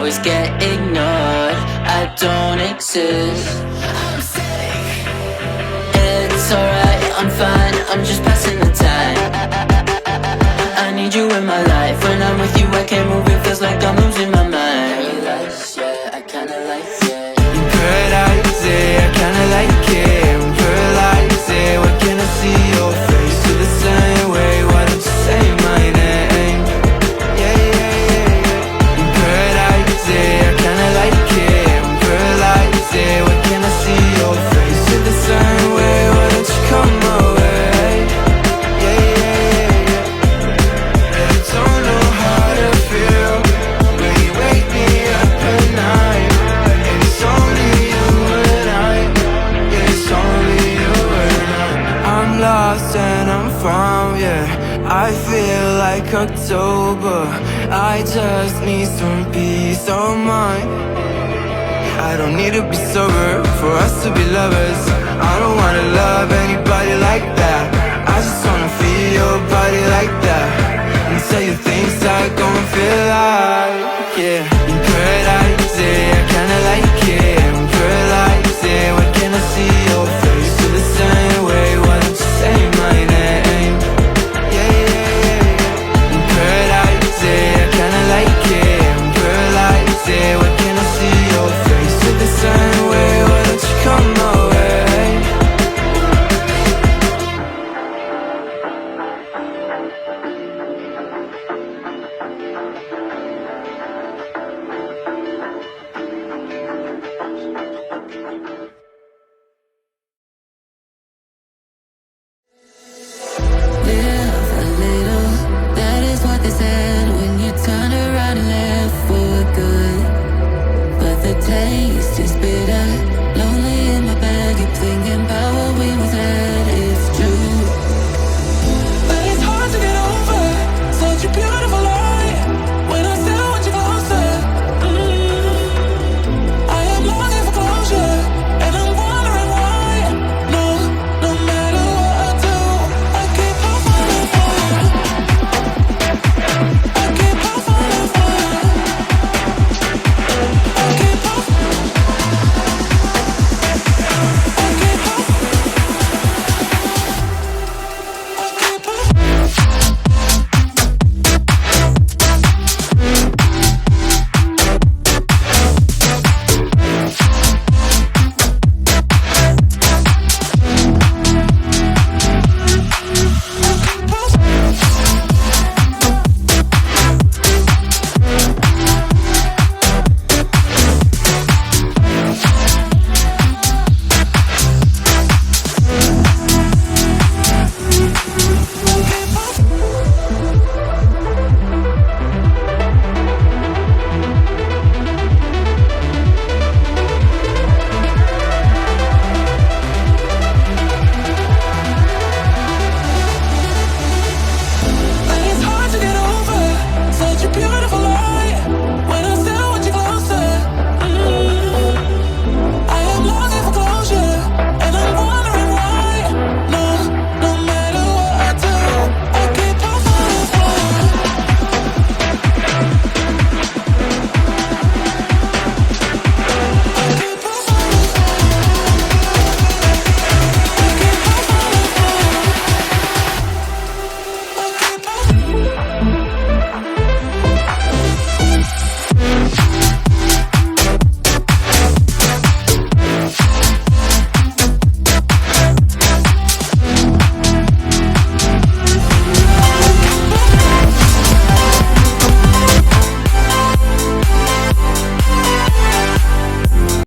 always get ignored. I don't exist. I'm sick. It's alright, I'm fine, I'm just passing the time. I need you in my life. When I'm with you I can't move, it feels like I'm losing my mind. Paradise, yeah, I kinda like it. Paradise, yeah, I kinda like it. Paradise, yeah, why can't I see your face? Feel the same way, why don't you say my name? Yeah, yeah, yeah, yeah. Paradise, yeah, I kinda like it. Paradise, yeah, why can't I see your face? Feel the same way, why don't you come my way? Yeah, yeah, yeah, yeah. I don't know how to feel when you wake me up at night. And it's only you and I. Yeah, it's only you and I. I'm lost and I'm found, yeah. I feel like October. I just need some peace of mind. I don't need to be sober for us to be lovers. I don't wanna love anybody like that. I just wanna feel your body like that, and tell you things I gon' feel like, yeah.